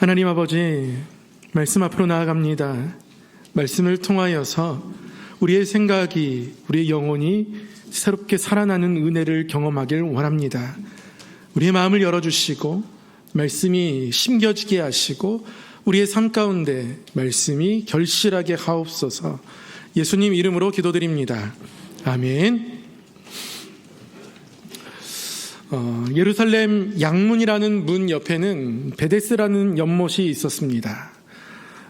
하나님 아버지, 말씀 앞으로 나아갑니다. 말씀을 통하여서 우리의 생각이, 우리의 영혼이 새롭게 살아나는 은혜를 경험하길 원합니다. 우리의 마음을 열어주시고 말씀이 심겨지게 하시고 우리의 삶 가운데 말씀이 결실하게 하옵소서. 예수님 이름으로 기도드립니다. 아멘. 예루살렘 양문이라는 문 옆에는 베데스라는 연못이 있었습니다.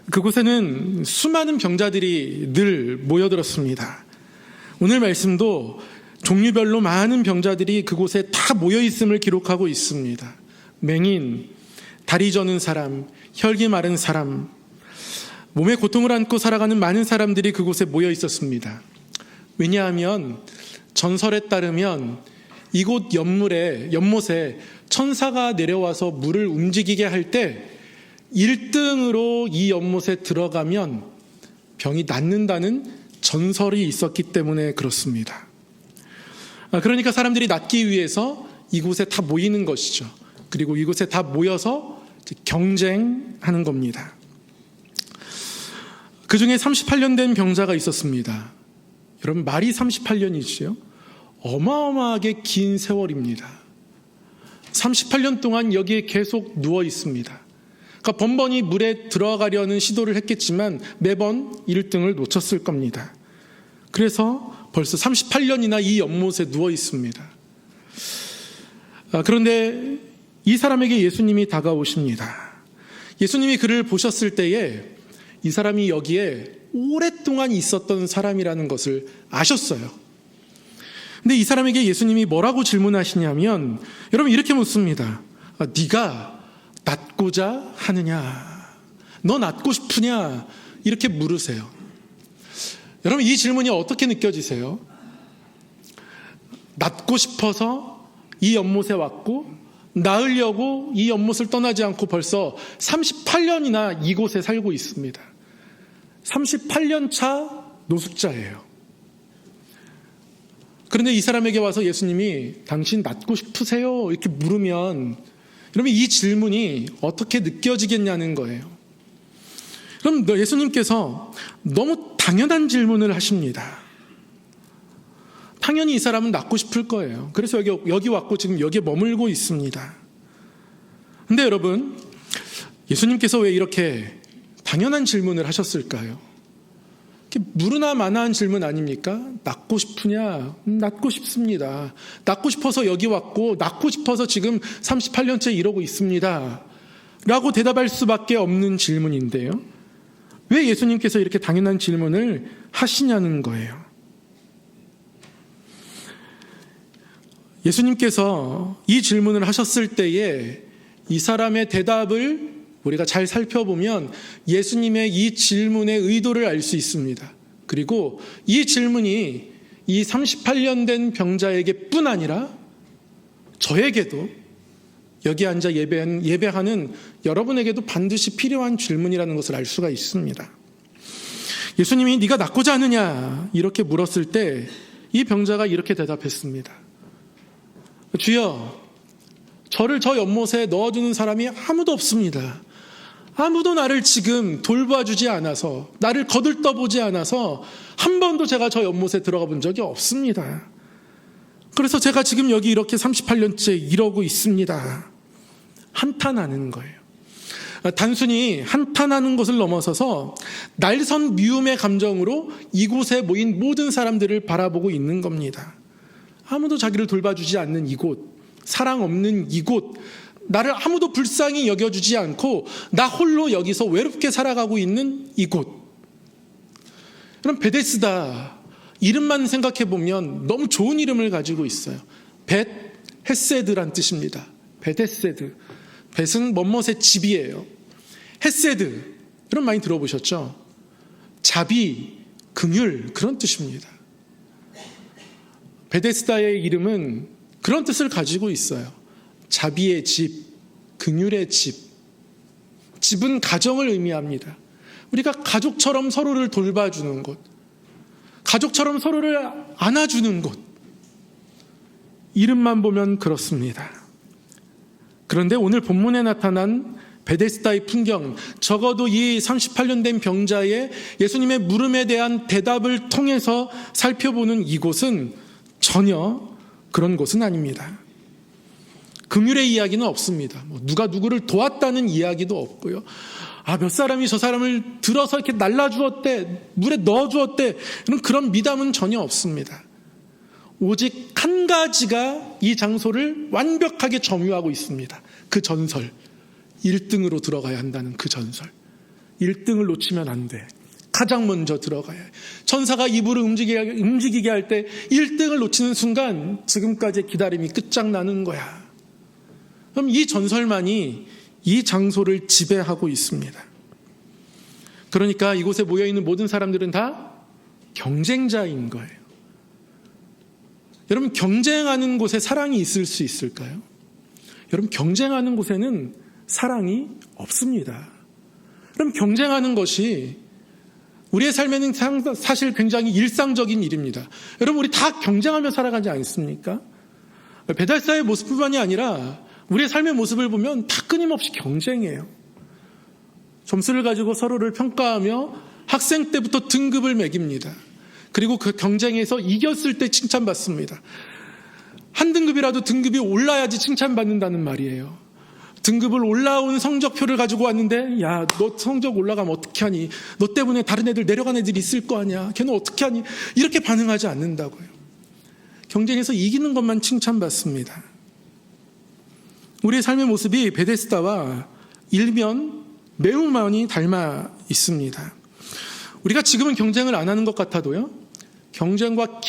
그곳에는 수많은 병자들이 늘 모여들었습니다. 오늘 말씀도 종류별로 많은 병자들이 그곳에 다 모여있음을 기록하고 있습니다. 맹인, 다리 저는 사람, 혈기 마른 사람, 몸에 고통을 안고 살아가는 많은 사람들이 그곳에 모여 있었습니다. 왜냐하면 전설에 따르면 이곳 연못에 천사가 내려와서 물을 움직이게 할 때 1등으로 이 연못에 들어가면 병이 낫는다는 전설이 있었기 때문에 그렇습니다. 그러니까 사람들이 낫기 위해서 이곳에 다 모이는 것이죠. 그리고 이곳에 다 모여서 경쟁하는 겁니다. 그 중에 38년 된 병자가 있었습니다. 여러분, 말이 38년이지요? 어마어마하게 긴 세월입니다. 38년 동안 여기에 계속 누워 있습니다. 그러니까 번번이 물에 들어가려는 시도를 했겠지만 매번 1등을 놓쳤을 겁니다. 그래서 벌써 38년이나 이 연못에 누워 있습니다. 그런데 이 사람에게 예수님이 다가오십니다. 예수님이 그를 보셨을 때에 이 사람이 여기에 오랫동안 있었던 사람이라는 것을 아셨어요. 근데 이 사람에게 예수님이 뭐라고 질문하시냐면, 여러분 이렇게 묻습니다. 네가 낫고자 하느냐? 너 낫고 싶으냐? 이렇게 물으세요. 여러분 이 질문이 어떻게 느껴지세요? 낫고 싶어서 이 연못에 왔고 나으려고 이 연못을 떠나지 않고 벌써 38년이나 이곳에 살고 있습니다. 38년 차 노숙자예요. 그런데 이 사람에게 와서 예수님이 당신 낫고 싶으세요? 이렇게 물으면 여러분 이 질문이 어떻게 느껴지겠냐는 거예요. 그럼 예수님께서 너무 당연한 질문을 하십니다. 당연히 이 사람은 낫고 싶을 거예요. 그래서 여기 왔고 지금 여기에 머물고 있습니다. 근데 여러분, 예수님께서 왜 이렇게 당연한 질문을 하셨을까요? 무르나 마나한 질문 아닙니까? 낫고 싶으냐? 낫고 싶습니다. 낫고 싶어서 여기 왔고 낫고 싶어서 지금 38년째 이러고 있습니다. 라고 대답할 수밖에 없는 질문인데요. 왜 예수님께서 이렇게 당연한 질문을 하시냐는 거예요. 예수님께서 이 질문을 하셨을 때에 이 사람의 대답을 우리가 잘 살펴보면 예수님의 이 질문의 의도를 알 수 있습니다. 그리고 이 질문이 이 38년 된 병자에게 뿐 아니라 저에게도, 여기 앉아 예배하는 여러분에게도 반드시 필요한 질문이라는 것을 알 수가 있습니다. 예수님이 네가 낫고자 하느냐? 이렇게 물었을 때 이 병자가 이렇게 대답했습니다. 주여, 저를 저 연못에 넣어주는 사람이 아무도 없습니다. 아무도 나를 지금 돌봐주지 않아서, 나를 거들떠보지 않아서 한 번도 제가 저 연못에 들어가 본 적이 없습니다. 그래서 제가 지금 여기 이렇게 38년째 이러고 있습니다. 한탄하는 거예요. 단순히 한탄하는 것을 넘어서서 날선 미움의 감정으로 이곳에 모인 모든 사람들을 바라보고 있는 겁니다. 아무도 자기를 돌봐주지 않는 이곳, 사랑 없는 이곳, 나를 아무도 불쌍히 여겨주지 않고 나 홀로 여기서 외롭게 살아가고 있는 이곳. 그럼 베데스다, 이름만 생각해보면 너무 좋은 이름을 가지고 있어요. 벳 헤세드란 뜻입니다. 베데세드. 벳은 멋멋의 집이에요. 헤세드, 그런 많이 들어보셨죠? 자비, 긍휼, 그런 뜻입니다. 베데스다의 이름은 그런 뜻을 가지고 있어요. 자비의 집, 긍휼의 집. 집은 가정을 의미합니다. 우리가 가족처럼 서로를 돌봐주는 곳, 가족처럼 서로를 안아주는 곳. 이름만 보면 그렇습니다. 그런데 오늘 본문에 나타난 베데스다의 풍경, 적어도 이 38년 된 병자의 예수님의 물음에 대한 대답을 통해서 살펴보는 이곳은 전혀 그런 곳은 아닙니다. 긍휼의 이야기는 없습니다. 누가 누구를 도왔다는 이야기도 없고요. 몇 사람이 저 사람을 들어서 이렇게 날라주었대, 물에 넣어주었대, 그런 미담은 전혀 없습니다. 오직 한 가지가 이 장소를 완벽하게 점유하고 있습니다. 그 전설, 1등으로 들어가야 한다는 그 전설. 1등을 놓치면 안 돼. 가장 먼저 들어가야 해. 천사가 이불을 움직이게 할 때 1등을 놓치는 순간 지금까지의 기다림이 끝장나는 거야. 그럼 이 전설만이 이 장소를 지배하고 있습니다. 그러니까 이곳에 모여있는 모든 사람들은 다 경쟁자인 거예요. 여러분, 경쟁하는 곳에 사랑이 있을 수 있을까요? 여러분, 경쟁하는 곳에는 사랑이 없습니다. 그럼 경쟁하는 것이 우리의 삶에는 사실 굉장히 일상적인 일입니다. 여러분, 우리 다 경쟁하며 살아가지 않습니까? 배달사의 모습뿐만이 아니라 우리의 삶의 모습을 보면 다 끊임없이 경쟁이에요. 점수를 가지고 서로를 평가하며 학생 때부터 등급을 매깁니다. 그리고 그 경쟁에서 이겼을 때 칭찬받습니다. 한 등급이라도 등급이 올라야지 칭찬받는다는 말이에요. 등급을 올라온 성적표를 가지고 왔는데, 야, 너 성적 올라가면 어떻게 하니? 너 때문에 다른 애들 내려간 애들이 있을 거 아니야? 걔는 어떻게 하니? 이렇게 반응하지 않는다고요. 경쟁에서 이기는 것만 칭찬받습니다. 우리의 삶의 모습이 베데스다와 일면 매우 많이 닮아 있습니다. 우리가 지금은 경쟁을 안 하는 것 같아도요, 경쟁과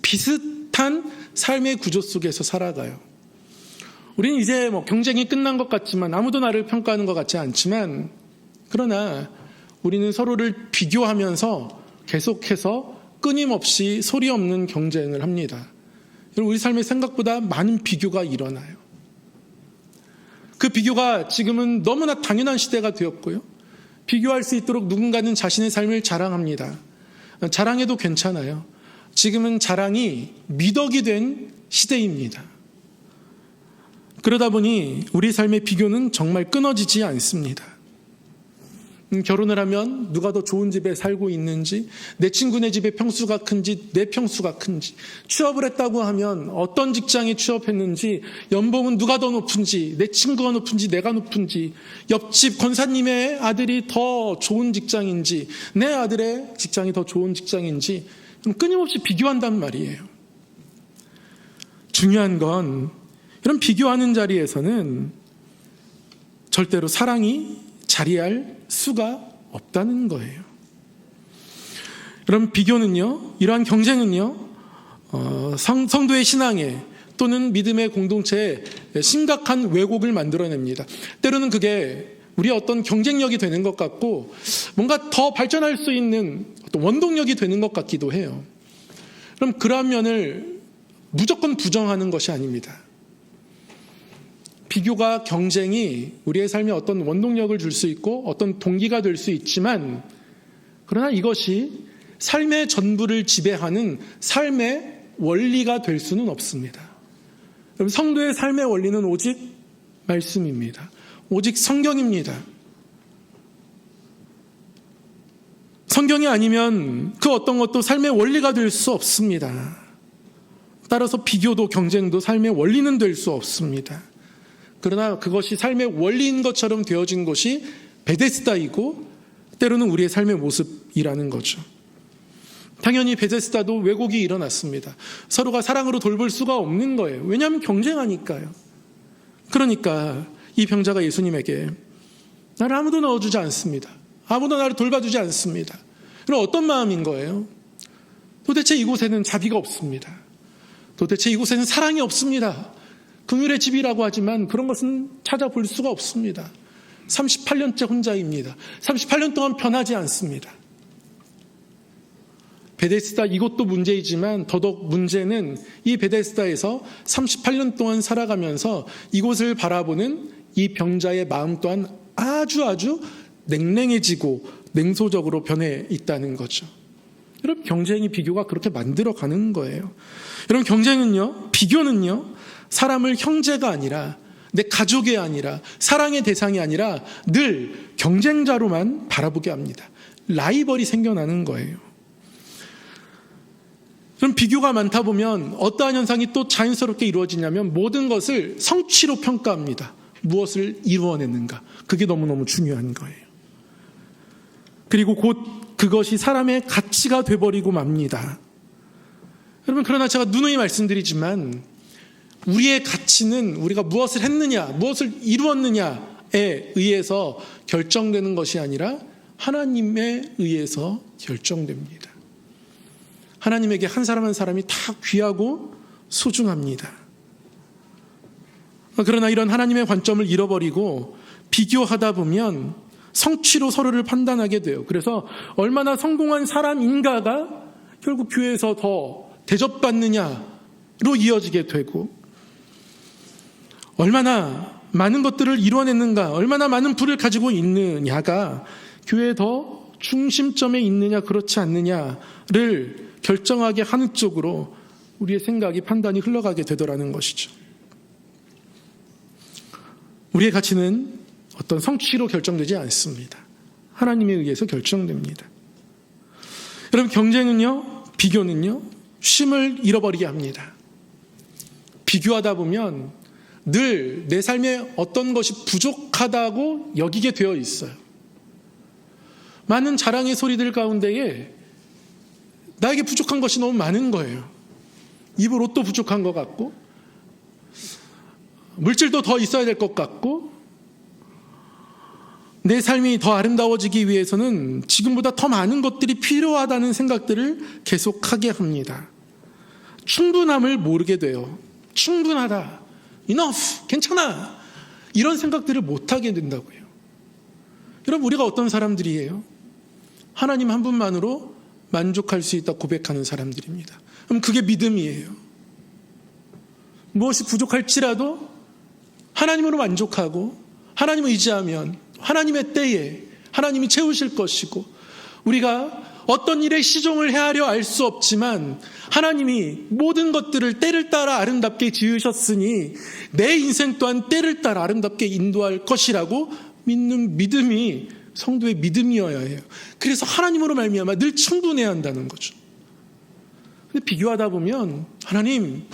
비슷한 삶의 구조 속에서 살아가요. 우리는 이제 경쟁이 끝난 것 같지만, 아무도 나를 평가하는 것 같지 않지만, 그러나 우리는 서로를 비교하면서 계속해서 끊임없이 소리 없는 경쟁을 합니다. 우리 삶에 생각보다 많은 비교가 일어나요. 그 비교가 지금은 너무나 당연한 시대가 되었고요. 비교할 수 있도록 누군가는 자신의 삶을 자랑합니다. 자랑해도 괜찮아요. 지금은 자랑이 미덕이 된 시대입니다. 그러다 보니 우리 삶의 비교는 정말 끊어지지 않습니다. 결혼을 하면 누가 더 좋은 집에 살고 있는지, 내 친구네 집의 평수가 큰지 내 평수가 큰지, 취업을 했다고 하면 어떤 직장에 취업했는지, 연봉은 누가 더 높은지, 내 친구가 높은지 내가 높은지, 옆집 권사님의 아들이 더 좋은 직장인지 내 아들의 직장이 더 좋은 직장인지 끊임없이 비교한단 말이에요. 중요한 건 이런 비교하는 자리에서는 절대로 사랑이 자리할 수가 없다는 거예요. 그럼 비교는요, 이러한 경쟁은요, 성도의 신앙에 또는 믿음의 공동체에 심각한 왜곡을 만들어냅니다. 때로는 그게 우리의 어떤 경쟁력이 되는 것 같고, 뭔가 더 발전할 수 있는 어떤 원동력이 되는 것 같기도 해요. 그럼 그러한 면을 무조건 부정하는 것이 아닙니다. 비교가, 경쟁이 우리의 삶에 어떤 원동력을 줄 수 있고 어떤 동기가 될 수 있지만, 그러나 이것이 삶의 전부를 지배하는 삶의 원리가 될 수는 없습니다. 성도의 삶의 원리는 오직 말씀입니다. 오직 성경입니다. 성경이 아니면 그 어떤 것도 삶의 원리가 될 수 없습니다. 따라서 비교도 경쟁도 삶의 원리는 될 수 없습니다. 그러나 그것이 삶의 원리인 것처럼 되어진 것이 베데스다이고, 때로는 우리의 삶의 모습이라는 거죠. 당연히 베데스다도 왜곡이 일어났습니다. 서로가 사랑으로 돌볼 수가 없는 거예요. 왜냐하면 경쟁하니까요. 그러니까 이 병자가 예수님에게, 나를 아무도 넣어주지 않습니다. 아무도 나를 돌봐주지 않습니다. 그럼 어떤 마음인 거예요? 도대체 이곳에는 자비가 없습니다. 도대체 이곳에는 사랑이 없습니다. 긍휼의 집이라고 하지만 그런 것은 찾아볼 수가 없습니다. 38년째 혼자입니다. 38년 동안 변하지 않습니다. 베데스다 이것도 문제이지만 더더욱 문제는 이 베데스다에서 38년 동안 살아가면서 이곳을 바라보는 이 병자의 마음 또한 아주 냉랭해지고 냉소적으로 변해 있다는 거죠. 여러분, 경쟁이 비교가 그렇게 만들어가는 거예요. 여러분, 경쟁은요, 비교는요, 사람을 형제가 아니라 내 가족이 아니라 사랑의 대상이 아니라 늘 경쟁자로만 바라보게 합니다. 라이벌이 생겨나는 거예요. 그럼 비교가 많다 보면 어떠한 현상이 또 자연스럽게 이루어지냐면 모든 것을 성취로 평가합니다. 무엇을 이루어냈는가. 그게 너무너무 중요한 거예요. 그리고 곧 그것이 사람의 가치가 돼버리고 맙니다. 여러분, 그러나 제가 누누이 말씀드리지만 우리의 가치는 우리가 무엇을 했느냐, 무엇을 이루었느냐에 의해서 결정되는 것이 아니라 하나님에 의해서 결정됩니다. 하나님에게 한 사람 한 사람이 다 귀하고 소중합니다. 그러나 이런 하나님의 관점을 잃어버리고 비교하다 보면 성취로 서로를 판단하게 돼요. 그래서 얼마나 성공한 사람인가가 결국 교회에서 더 대접받느냐로 이어지게 되고, 얼마나 많은 것들을 이뤄냈는가, 얼마나 많은 부를 가지고 있느냐가 교회에 더 중심점에 있느냐 그렇지 않느냐를 결정하게 하는 쪽으로 우리의 생각이, 판단이 흘러가게 되더라는 것이죠. 우리의 가치는 어떤 성취로 결정되지 않습니다. 하나님에 의해서 결정됩니다. 여러분, 경쟁은요, 비교는요, 쉼을 잃어버리게 합니다. 비교하다 보면 늘 내 삶에 어떤 것이 부족하다고 여기게 되어 있어요. 많은 자랑의 소리들 가운데에 나에게 부족한 것이 너무 많은 거예요. 입을 옷도 부족한 것 같고, 물질도 더 있어야 될 것 같고, 내 삶이 더 아름다워지기 위해서는 지금보다 더 많은 것들이 필요하다는 생각들을 계속하게 합니다. 충분함을 모르게 돼요. 충분하다, enough, 괜찮아, 이런 생각들을 못하게 된다고요. 여러분, 우리가 어떤 사람들이에요? 하나님 한 분만으로 만족할 수 있다 고백하는 사람들입니다. 그럼 그게 믿음이에요. 무엇이 부족할지라도 하나님으로 만족하고 하나님을 의지하면 하나님의 때에 하나님이 채우실 것이고, 우리가 어떤 일에 시종을 헤아려 알 수 없지만 하나님이 모든 것들을 때를 따라 아름답게 지으셨으니 내 인생 또한 때를 따라 아름답게 인도할 것이라고 믿는 믿음이 성도의 믿음이어야 해요. 그래서 하나님으로 말미암아 늘 충분해야 한다는 거죠. 근데 비교하다 보면 하나님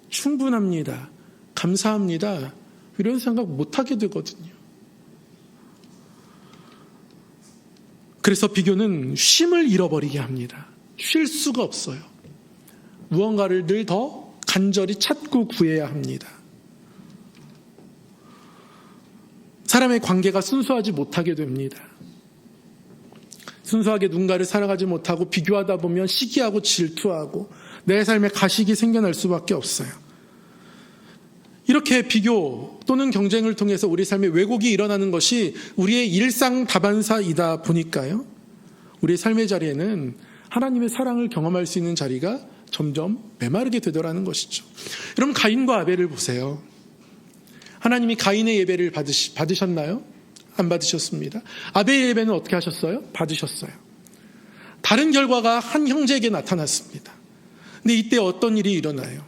충분합니다, 감사합니다, 이런 생각 못하게 되거든요. 그래서 비교는 쉼을 잃어버리게 합니다. 쉴 수가 없어요. 무언가를 늘 더 간절히 찾고 구해야 합니다. 사람의 관계가 순수하지 못하게 됩니다. 순수하게 누군가를 살아가지 못하고 비교하다 보면 시기하고 질투하고 내 삶에 가식이 생겨날 수밖에 없어요. 이렇게 비교 또는 경쟁을 통해서 우리 삶에 왜곡이 일어나는 것이 우리의 일상 다반사이다 보니까요, 우리의 삶의 자리에는 하나님의 사랑을 경험할 수 있는 자리가 점점 메마르게 되더라는 것이죠. 여러분, 가인과 아벨을 보세요. 하나님이 가인의 예배를 받으셨나요? 안 받으셨습니다. 아벨의 예배는 어떻게 하셨어요? 받으셨어요. 다른 결과가 한 형제에게 나타났습니다. 근데 이때 어떤 일이 일어나요?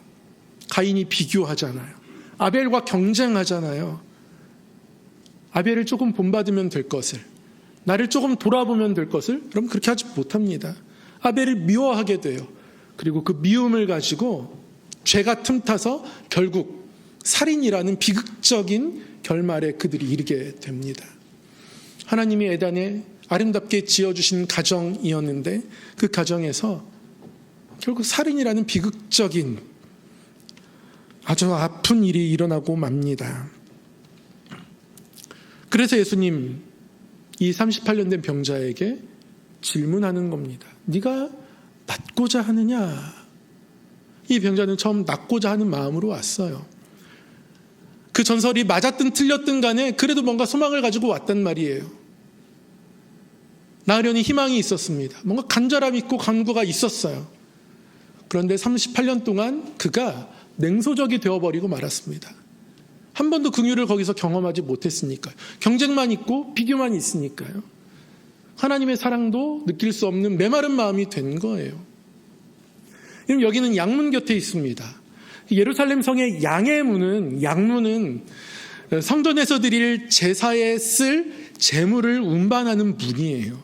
가인이 비교하잖아요. 아벨과 경쟁하잖아요. 아벨을 조금 본받으면 될 것을, 나를 조금 돌아보면 될 것을, 그럼 그렇게 하지 못합니다. 아벨을 미워하게 돼요. 그리고 그 미움을 가지고 죄가 틈타서 결국 살인이라는 비극적인 결말에 그들이 이르게 됩니다. 하나님이 에덴에 아름답게 지어주신 가정이었는데 그 가정에서 결국 살인이라는 비극적인 아주 아픈 일이 일어나고 맙니다. 그래서 예수님 이 38년 된 병자에게 질문하는 겁니다. 네가 낫고자 하느냐? 이 병자는 처음 낫고자 하는 마음으로 왔어요. 그 전설이 맞았든 틀렸든 간에 그래도 뭔가 소망을 가지고 왔단 말이에요. 나으려니 희망이 있었습니다. 뭔가 간절함이 있고 간구가 있었어요. 그런데 38년 동안 그가 냉소적이 되어버리고 말았습니다. 한 번도 긍휼을 거기서 경험하지 못했으니까요. 경쟁만 있고 비교만 있으니까요. 하나님의 사랑도 느낄 수 없는 메마른 마음이 된 거예요. 여기는 양문 곁에 있습니다. 예루살렘 성의 양의 문은, 양문은 성전에서 드릴 제사에 쓸 제물을 운반하는 분이에요.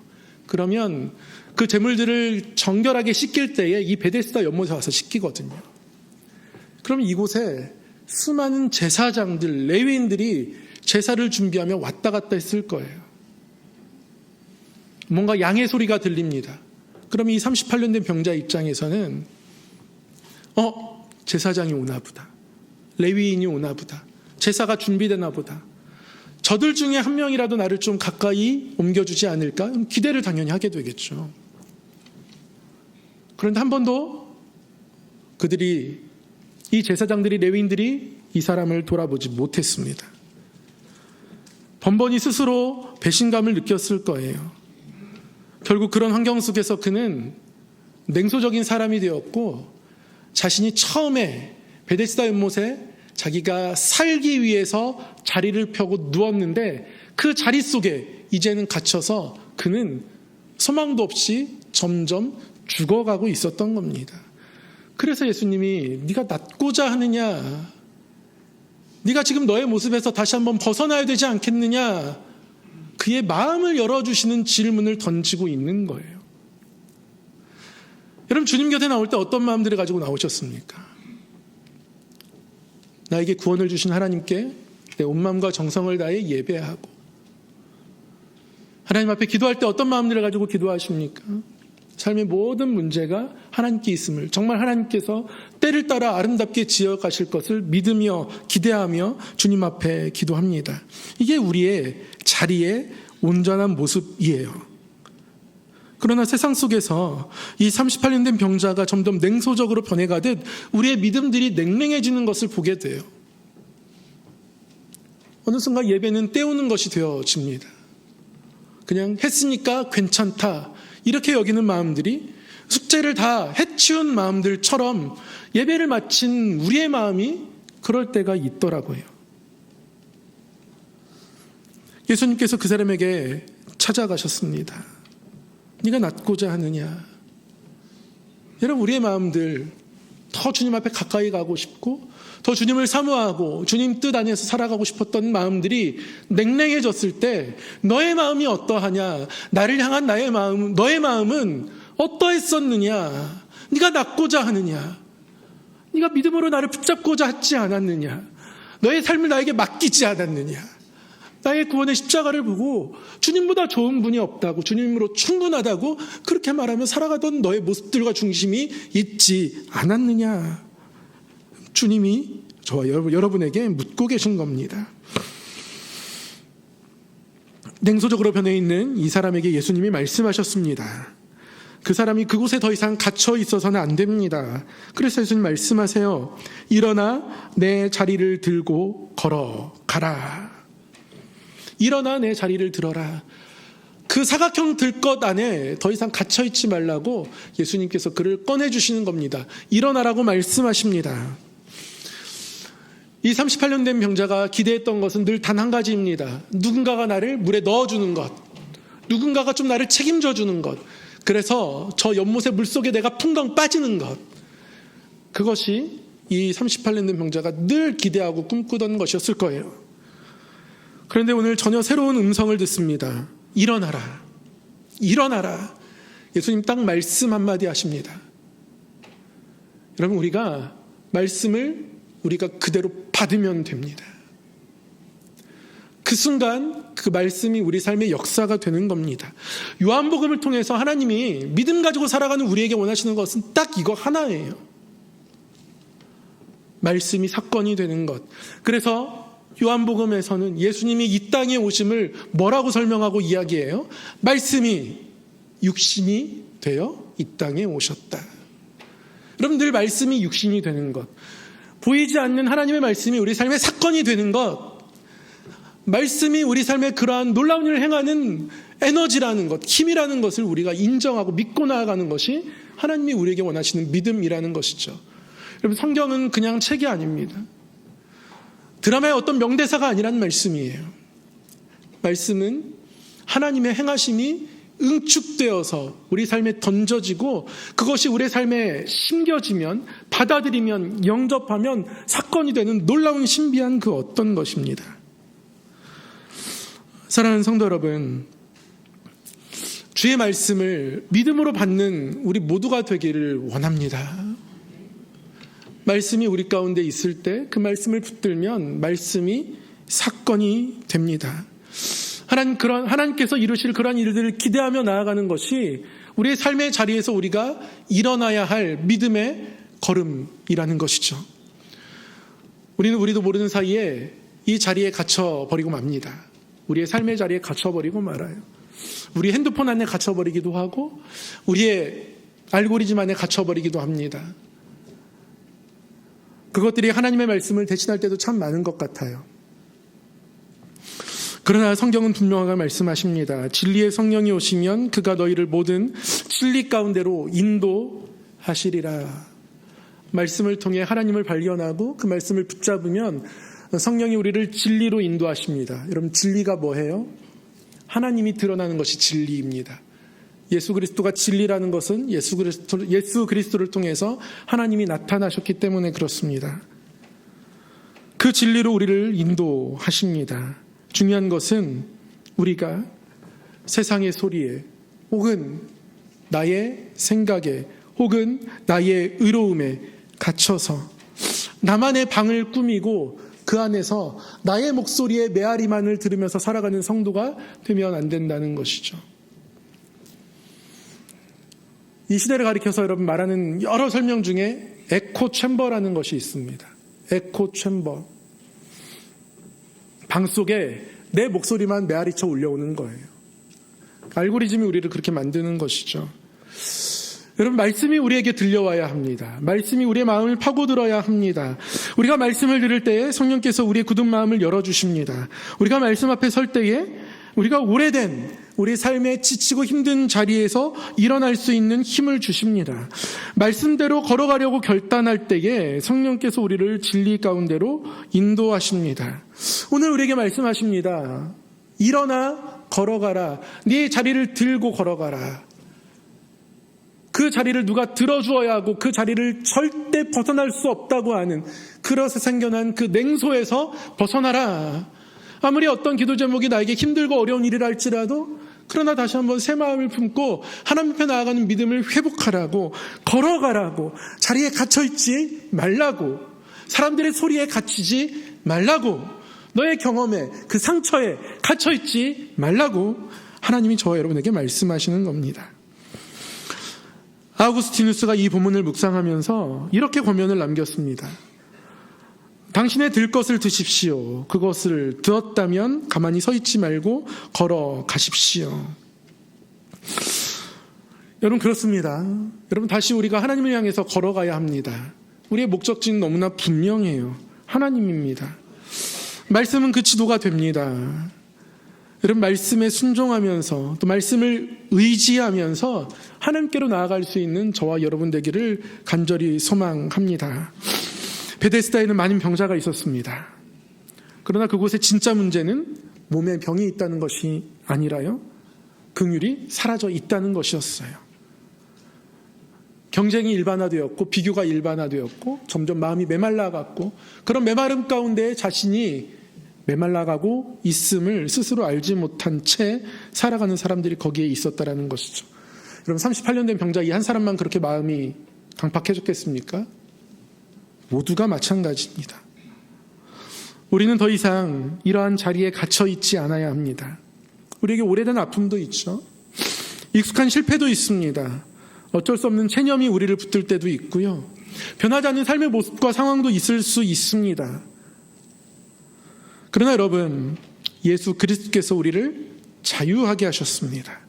그러면 그 제물들을 정결하게 씻길 때에 이 베데스다 연못에 와서 씻기거든요. 그럼 이곳에 수많은 제사장들, 레위인들이 제사를 준비하며 왔다 갔다 했을 거예요. 뭔가 양의 소리가 들립니다. 그럼 이 38년 된 병자 입장에서는 제사장이 오나 보다. 레위인이 오나 보다. 제사가 준비되나 보다. 저들 중에 한 명이라도 나를 좀 가까이 옮겨주지 않을까? 기대를 당연히 하게 되겠죠. 그런데 한 번도 이 제사장들이, 레위인들이 이 사람을 돌아보지 못했습니다. 번번이 스스로 배신감을 느꼈을 거예요. 결국 그런 환경 속에서 그는 냉소적인 사람이 되었고, 자신이 처음에 베데스다 연못에 자기가 살기 위해서 자리를 펴고 누웠는데 그 자리 속에 이제는 갇혀서 그는 소망도 없이 점점 죽어가고 있었던 겁니다. 그래서 예수님이 네가 낫고자 하느냐, 네가 지금 너의 모습에서 다시 한번 벗어나야 되지 않겠느냐, 그의 마음을 열어주시는 질문을 던지고 있는 거예요. 여러분, 주님 곁에 나올 때 어떤 마음들을 가지고 나오셨습니까? 나에게 구원을 주신 하나님께 내 온 마음과 정성을 다해 예배하고, 하나님 앞에 기도할 때 어떤 마음들을 가지고 기도하십니까? 삶의 모든 문제가 하나님께 있음을, 정말 하나님께서 때를 따라 아름답게 지어가실 것을 믿으며 기대하며 주님 앞에 기도합니다. 이게 우리의 자리의 온전한 모습이에요. 그러나 세상 속에서 이 38년 된 병자가 점점 냉소적으로 변해가듯 우리의 믿음들이 냉랭해지는 것을 보게 돼요. 어느 순간 예배는 때우는 것이 되어집니다. 그냥 했으니까 괜찮다, 이렇게 여기는 마음들이 숙제를 다 해치운 마음들처럼 예배를 마친 우리의 마음이 그럴 때가 있더라고요. 예수님께서 그 사람에게 찾아가셨습니다. 네가 낫고자 하느냐. 여러분, 우리의 마음들 더 주님 앞에 가까이 가고 싶고 더 주님을 사모하고 주님 뜻 안에서 살아가고 싶었던 마음들이 냉랭해졌을 때 너의 마음이 어떠하냐, 나를 향한 나의 마음, 너의 마음은 어떠했었느냐, 네가 낫고자 하느냐, 네가 믿음으로 나를 붙잡고자 하지 않았느냐, 너의 삶을 나에게 맡기지 않았느냐, 나의 구원의 십자가를 보고 주님보다 좋은 분이 없다고, 주님으로 충분하다고 그렇게 말하며 살아가던 너의 모습들과 중심이 있지 않았느냐. 주님이 저와 여러분에게 묻고 계신 겁니다. 냉소적으로 변해 있는 이 사람에게 예수님이 말씀하셨습니다. 그 사람이 그곳에 더 이상 갇혀 있어서는 안 됩니다. 그래서 예수님 말씀하세요. 일어나 내 자리를 들고 걸어가라. 일어나 내 자리를 들어라. 그 사각형 들것 안에 더 이상 갇혀있지 말라고 예수님께서 그를 꺼내주시는 겁니다. 일어나라고 말씀하십니다. 이 38년 된 병자가 기대했던 것은 늘 단 한 가지입니다. 누군가가 나를 물에 넣어주는 것, 누군가가 좀 나를 책임져 주는 것, 그래서 저 연못의 물속에 내가 풍덩 빠지는 것, 그것이 이 38년 된 병자가 늘 기대하고 꿈꾸던 것이었을 거예요. 그런데 오늘 전혀 새로운 음성을 듣습니다. 일어나라. 일어나라. 예수님 딱 말씀 한마디 하십니다. 여러분, 우리가 말씀을 우리가 그대로 받으면 됩니다. 그 순간 그 말씀이 우리 삶의 역사가 되는 겁니다. 요한복음을 통해서 하나님이 믿음 가지고 살아가는 우리에게 원하시는 것은 딱 이거 하나예요. 말씀이 사건이 되는 것. 그래서 요한복음에서는 예수님이 이 땅에 오심을 뭐라고 설명하고 이야기해요? 말씀이 육신이 되어 이 땅에 오셨다. 여러분, 늘 말씀이 육신이 되는 것, 보이지 않는 하나님의 말씀이 우리 삶의 사건이 되는 것, 말씀이 우리 삶에 그러한 놀라운 일을 행하는 에너지라는 것, 힘이라는 것을 우리가 인정하고 믿고 나아가는 것이 하나님이 우리에게 원하시는 믿음이라는 것이죠. 여러분, 성경은 그냥 책이 아닙니다. 드라마의 어떤 명대사가 아니란 말씀이에요. 말씀은 하나님의 행하심이 응축되어서 우리 삶에 던져지고 그것이 우리 삶에 심겨지면, 받아들이면, 영접하면 사건이 되는 놀라운 신비한 그 어떤 것입니다. 사랑하는 성도 여러분, 주의 말씀을 믿음으로 받는 우리 모두가 되기를 원합니다. 말씀이 우리 가운데 있을 때 그 말씀을 붙들면 말씀이 사건이 됩니다. 하나님께서 이루실 그러한 일들을 기대하며 나아가는 것이 우리의 삶의 자리에서 우리가 일어나야 할 믿음의 걸음이라는 것이죠. 우리도 모르는 사이에 이 자리에 갇혀버리고 맙니다. 우리의 삶의 자리에 갇혀버리고 말아요. 우리 핸드폰 안에 갇혀버리기도 하고 우리의 알고리즘 안에 갇혀버리기도 합니다. 그것들이 하나님의 말씀을 대신할 때도 참 많은 것 같아요. 그러나 성경은 분명하게 말씀하십니다. 진리의 성령이 오시면 그가 너희를 모든 진리 가운데로 인도하시리라. 말씀을 통해 하나님을 발견하고 그 말씀을 붙잡으면 성령이 우리를 진리로 인도하십니다. 여러분, 진리가 뭐예요? 하나님이 드러나는 것이 진리입니다. 예수 그리스도가 진리라는 것은 예수 그리스도를 통해서 하나님이 나타나셨기 때문에 그렇습니다. 그 진리로 우리를 인도하십니다. 중요한 것은 우리가 세상의 소리에 혹은 나의 생각에 혹은 나의 의로움에 갇혀서 나만의 방을 꾸미고 그 안에서 나의 목소리의 메아리만을 들으면서 살아가는 성도가 되면 안 된다는 것이죠. 이 시대를 가리켜서 여러분 말하는 여러 설명 중에 에코 챔버라는 것이 있습니다. 에코 챔버. 방 속에 내 목소리만 메아리쳐 울려오는 거예요. 알고리즘이 우리를 그렇게 만드는 것이죠. 여러분, 말씀이 우리에게 들려와야 합니다. 말씀이 우리의 마음을 파고들어야 합니다. 우리가 말씀을 들을 때에 성령께서 우리의 굳은 마음을 열어주십니다. 우리가 말씀 앞에 설 때에 우리가 오래된 우리 삶의 지치고 힘든 자리에서 일어날 수 있는 힘을 주십니다. 말씀대로 걸어가려고 결단할 때에 성령께서 우리를 진리 가운데로 인도하십니다. 오늘 우리에게 말씀하십니다. 일어나 걸어가라. 네 자리를 들고 걸어가라. 그 자리를 누가 들어주어야 하고 그 자리를 절대 벗어날 수 없다고 하는 그릇에 생겨난 그 냉소에서 벗어나라. 아무리 어떤 기도 제목이 나에게 힘들고 어려운 일이라 할지라도 그러나 다시 한번 새 마음을 품고 하나님 앞에 나아가는 믿음을 회복하라고, 걸어가라고, 자리에 갇혀있지 말라고, 사람들의 소리에 갇히지 말라고, 너의 경험에 그 상처에 갇혀있지 말라고 하나님이 저와 여러분에게 말씀하시는 겁니다. 아우구스티누스가 이 본문을 묵상하면서 이렇게 권면을 남겼습니다. 당신의 들 것을 드십시오. 그것을 들었다면 가만히 서 있지 말고 걸어가십시오. 여러분, 그렇습니다. 여러분, 다시 우리가 하나님을 향해서 걸어가야 합니다. 우리의 목적지는 너무나 분명해요. 하나님입니다. 말씀은 그 지도가 됩니다. 여러분, 말씀에 순종하면서 또 말씀을 의지하면서 하나님께로 나아갈 수 있는 저와 여러분 되기를 간절히 소망합니다. 베데스다에는 많은 병자가 있었습니다. 그러나 그곳의 진짜 문제는 몸에 병이 있다는 것이 아니라요, 긍휼이 사라져 있다는 것이었어요. 경쟁이 일반화되었고 비교가 일반화되었고 점점 마음이 메말라갔고 그런 메마름 가운데 자신이 메말라가고 있음을 스스로 알지 못한 채 살아가는 사람들이 거기에 있었다라는 것이죠. 여러분, 38년 된 병자 이 한 사람만 그렇게 마음이 강팍해졌겠습니까? 모두가 마찬가지입니다. 우리는 더 이상 이러한 자리에 갇혀 있지 않아야 합니다. 우리에게 오래된 아픔도 있죠. 익숙한 실패도 있습니다. 어쩔 수 없는 체념이 우리를 붙들 때도 있고요. 변하지 않는 삶의 모습과 상황도 있을 수 있습니다. 그러나 여러분, 예수 그리스도께서 우리를 자유하게 하셨습니다.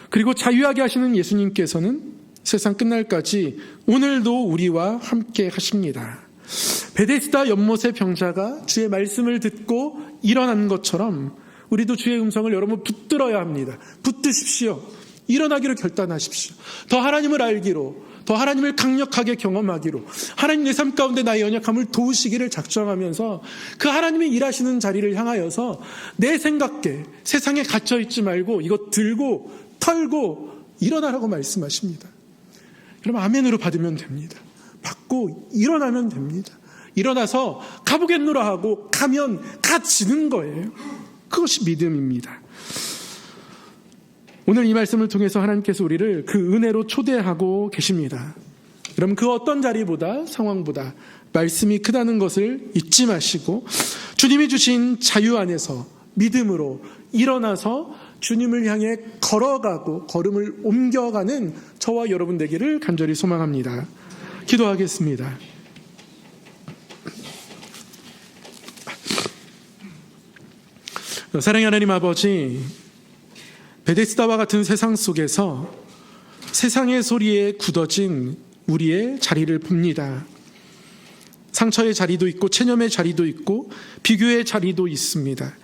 그리고 자유하게 하시는 예수님께서는 세상 끝날까지 오늘도 우리와 함께 하십니다. 베데스다 연못의 병자가 주의 말씀을 듣고 일어난 것처럼 우리도 주의 음성을 여러분 붙들어야 합니다. 붙드십시오. 일어나기로 결단하십시오. 더 하나님을 알기로, 더 하나님을 강력하게 경험하기로, 하나님 내 삶 가운데 나의 연약함을 도우시기를 작정하면서 그 하나님이 일하시는 자리를 향하여서 내 생각에 세상에 갇혀있지 말고 이것 들고 털고 일어나라고 말씀하십니다. 그럼 아멘으로 받으면 됩니다. 받고 일어나면 됩니다. 일어나서 가보겠노라 하고 가면 가지는 거예요. 그것이 믿음입니다. 오늘 이 말씀을 통해서 하나님께서 우리를 그 은혜로 초대하고 계십니다. 여러분, 그 어떤 자리보다, 상황보다 말씀이 크다는 것을 잊지 마시고 주님이 주신 자유 안에서 믿음으로 일어나서 주님을 향해 걸어가고 걸음을 옮겨가는 저와 여러분 되기를 간절히 소망합니다. 기도하겠습니다. 사랑의 하나님 아버지, 베데스다와 같은 세상 속에서 세상의 소리에 굳어진 우리의 자리를 봅니다. 상처의 자리도 있고 체념의 자리도 있고 비교의 자리도 있습니다.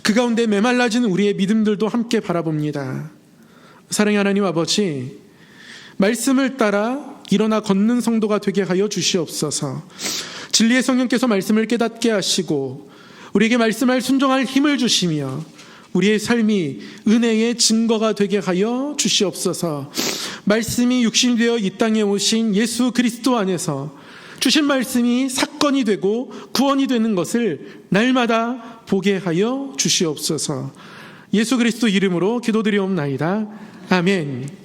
그 가운데 메말라진 우리의 믿음들도 함께 바라봅니다. 사랑의 하나님 아버지, 말씀을 따라 일어나 걷는 성도가 되게 하여 주시옵소서. 진리의 성령께서 말씀을 깨닫게 하시고 우리에게 말씀할 순종할 힘을 주시며 우리의 삶이 은혜의 증거가 되게 하여 주시옵소서. 말씀이 육신되어 이 땅에 오신 예수 그리스도 안에서 주신 말씀이 사건이 되고 구원이 되는 것을 날마다 보게 하여 주시옵소서. 예수 그리스도 이름으로 기도드리옵나이다. 아멘.